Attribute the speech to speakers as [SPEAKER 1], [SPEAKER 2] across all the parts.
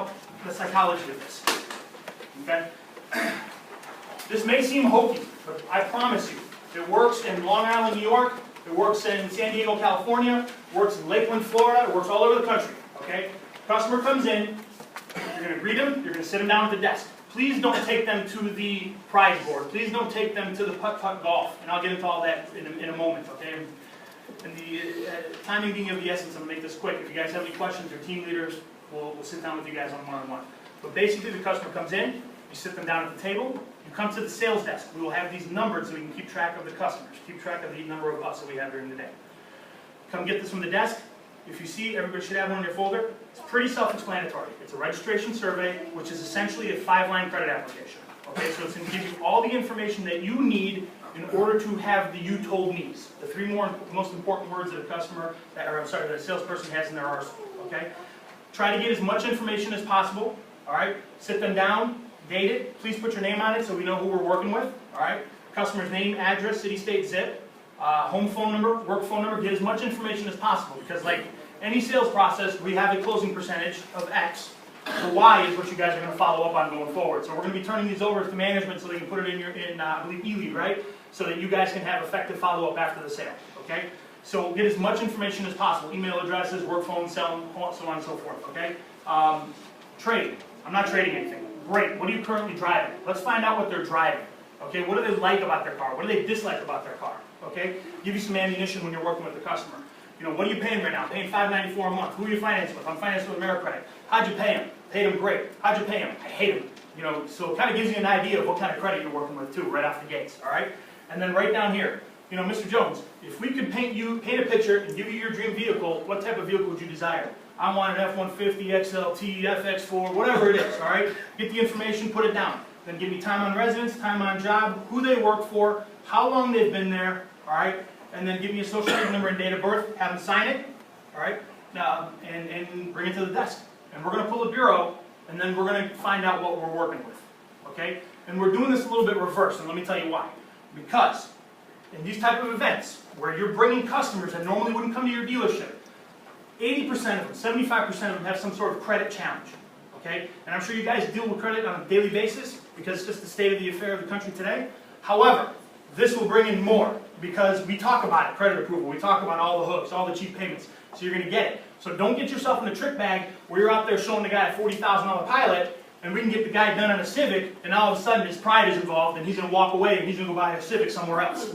[SPEAKER 1] out the psychology of this. Okay? This may seem hokey, but I promise you, it works in Long Island, New York, it works in San Diego, California, it works in Lakeland, Florida, it works all over the country. Okay? Customer comes in, you're going to greet them, you're going to sit them down at the desk. Please don't take them to the prize board. Please don't take them to the putt-putt golf. And I'll get into all that in a moment, okay? And the timing being of the essence, I'm going to make this quick. If you guys have any questions or team leaders, we'll sit down with you guys on one-on-one. But basically, the customer comes in, you sit them down at the table, you come to the sales desk. We will have these numbered so we can keep track of the customers, keep track of the number of us that we have during the day. Come get this from the desk. If you see, everybody should have one in your folder. It's pretty self-explanatory. It's a registration survey, which is essentially a 5-line credit application. Okay, so it's going to give you all the information that you need in order to have the "you told me's," the 3 most important words that a customer, that a salesperson has in their arsenal. Okay, try to get as much information as possible. All right, sit them down, date it. Please put your name on it so we know who we're working with. All right, customer's name, address, city, state, zip. Home phone number, work phone number, get as much information as possible, because like any sales process, we have a closing percentage of X. The Y is what you guys are going to follow up on going forward. So we're going to be turning these over to management so they can put it in I believe, e-lead, right? So that you guys can have effective follow-up after the sale, okay? So get as much information as possible, email addresses, work phone, cell, so on and so forth, okay? Trade. I'm not trading anything. Great. What are you currently driving? Let's find out what they're driving. Okay, what do they like about their car? What do they dislike about their car? Okay, give you some ammunition when you're working with the customer. You know, what are you paying right now? I'm paying $594 a month. Who are you financing with? I'm financing with AmeriCredit. How'd you pay him? Paid him great. How'd you pay him? I hate him. You know, so it kind of gives you an idea of what kind of credit you're working with too, right off the gates. All right, and then right down here, you know, Mr. Jones, if we could paint a picture and give you your dream vehicle, what type of vehicle would you desire? I want an F-150, XLT, FX4, whatever it is. All right, get the information, put it down. Then give me time on residence, time on job, who they work for, how long they've been there, all right? And then give me a social security number and date of birth, have them sign it, all right? And bring it to the desk. And we're going to pull a bureau, and then we're going to find out what we're working with, okay? And we're doing this a little bit reverse, and let me tell you why. Because in these type of events, where you're bringing customers that normally wouldn't come to your dealership, 80% of them, 75% of them have some sort of credit challenge. Okay? And I'm sure you guys deal with credit on a daily basis because it's just the state of the affair of the country today. However, this will bring in more because we talk about it, credit approval. We talk about all the hooks, all the cheap payments. So you're going to get it. So don't get yourself in a trick bag where you're out there showing the guy a $40,000 Pilot and we can get the guy done on a Civic and all of a sudden his pride is involved and he's going to walk away and he's going to go buy a Civic somewhere else.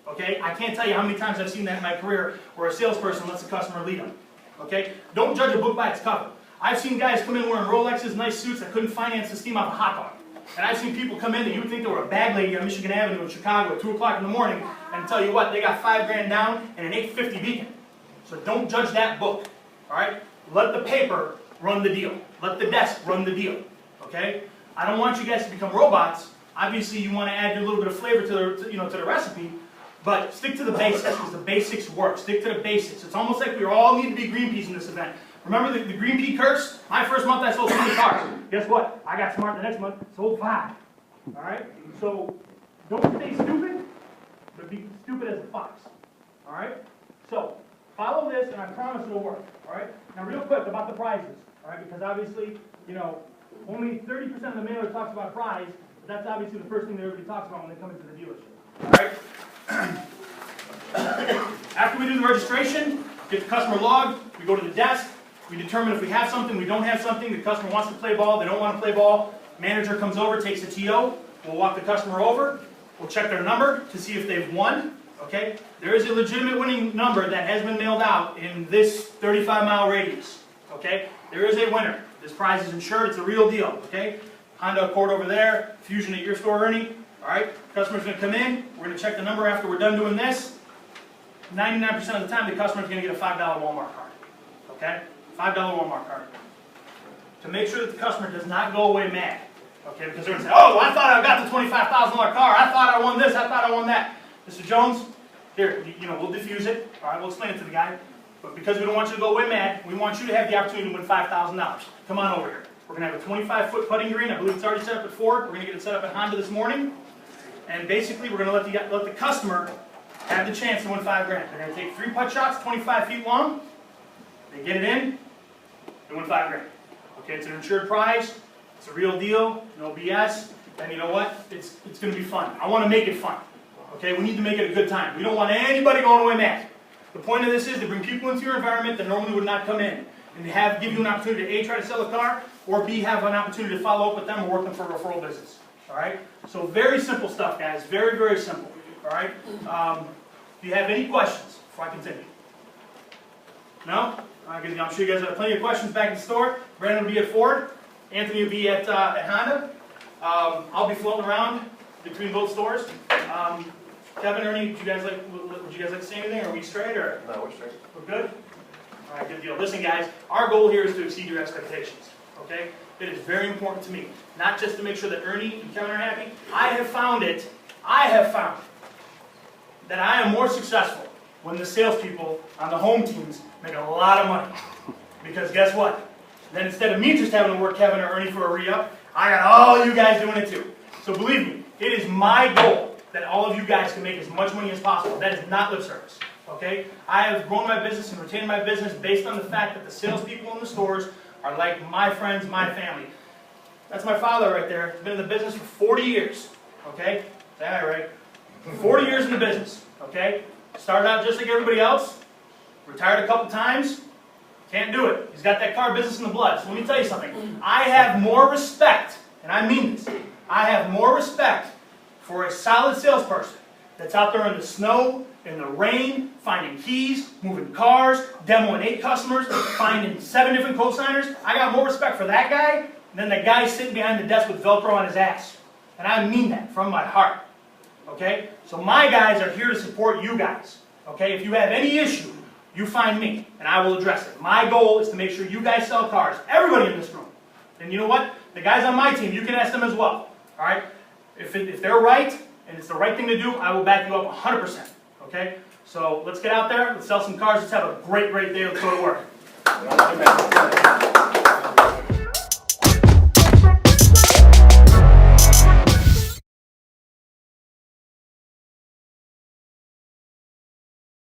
[SPEAKER 1] Okay? I can't tell you how many times I've seen that in my career where a salesperson lets the customer lead them. Okay? Don't judge a book by its cover. I've seen guys come in wearing Rolexes, nice suits that couldn't finance the steam off a hot dog. And I've seen people come in that you would think they were a bag lady on Michigan Avenue in Chicago at 2 o'clock in the morning and tell you what, they got $5 grand down and an 850 Beacon. So don't judge that book, all right? Let the paper run the deal. Let the desk run the deal, okay? I don't want you guys to become robots. Obviously, you want to add your little bit of flavor to the recipe, but stick to the basics because the basics work. Stick to the basics. It's almost like we all need to be green peas in this event. Remember the green pea curse? My first month I sold 20 cars. Guess what? I got smart the next month, sold 5. All right? So don't stay stupid, but be stupid as a fox. All right? So follow this, and I promise it'll work. All right? Now, real quick about the prizes. All right? Because obviously, you know, only 30% of the mailer talks about prize, but that's obviously the first thing that everybody talks about when they come into the dealership. All right? After we do the registration, get the customer logged, we go to the desk. We determine if we have something, we don't have something, the customer wants to play ball, they don't want to play ball. Manager comes over, takes the TO, we'll walk the customer over, we'll check their number to see if they've won. Okay? There is a legitimate winning number that has been mailed out in this 35-mile radius. Okay? There is a winner. This prize is insured, it's a real deal. Okay? Honda Accord over there, Fusion at your store, Ernie. Alright? Customer's going to come in, we're going to check the number after we're done doing this. 99% of the time, the customer's going to get a $5 Walmart card. Okay? $5 Walmart card. To make sure that the customer does not go away mad. Okay, because they're going to say, oh, I thought I got the $25,000 car. I thought I won this. I thought I won that. Mr. Jones, here, you know, we'll diffuse it. All right, we'll explain it to the guy. But because we don't want you to go away mad, we want you to have the opportunity to win $5,000. Come on over here. We're going to have a 25-foot putting green. I believe it's already set up at Ford. We're going to get it set up at Honda this morning. And basically, we're going to let the customer have the chance to win $5 grand. They're going to take 3 putt shots, 25 feet long. They get it in. They win $5 grand. Okay, it's an insured prize. It's a real deal. No BS. And you know what? It's going to be fun. I want to make it fun. Okay, we need to make it a good time. We don't want anybody going away mad. The point of this is to bring people into your environment that normally would not come in, and give you an opportunity to A, try to sell a car, or B, have an opportunity to follow up with them or work them for a referral business. All right? So very simple stuff, guys. Very, very simple. All right? Do you have any questions before I continue? No? I'm sure you guys have plenty of questions back in the store. Brandon will be at Ford. Anthony will be at Honda. I'll be floating around between both stores. Kevin, Ernie, would you guys like to say anything? Are we straight or?
[SPEAKER 2] No, we're straight.
[SPEAKER 1] We're good? All right, good deal. Listen, guys, our goal here is to exceed your expectations. Okay? It is very important to me. Not just to make sure that Ernie and Kevin are happy. I have found that I am more successful when the salespeople on the home teams make a lot of money. Because guess what? Then instead of me just having to work Kevin or Ernie for a re-up, I got all you guys doing it too. So believe me, it is my goal that all of you guys can make as much money as possible. That is not lip service. Okay? I have grown my business and retained my business based on the fact that the salespeople in the stores are like my friends, my family. That's my father right there. He's been in the business for 40 years. Okay? Is that right? 40 years in the business. Okay? Started out just like everybody else. Retired a couple times. Can't do it. He's got that car business in the blood. So let me tell you something. I have more respect, and I mean this, I have more respect for a solid salesperson that's out there in the snow, in the rain, finding keys, moving cars, demoing 8 customers, finding 7 different co-signers. I got more respect for that guy than the guy sitting behind the desk with Velcro on his ass. And I mean that from my heart. Okay? So my guys are here to support you guys. Okay? If you have any issue, you find me, and I will address it. My goal is to make sure you guys sell cars. Everybody in this room. And you know what? The guys on my team, you can ask them as well. All right? If they're right, and it's the right thing to do, I will back you up 100%. Okay? So let's get out there. Let's sell some cars. Let's have a great, great day. Let's go to work.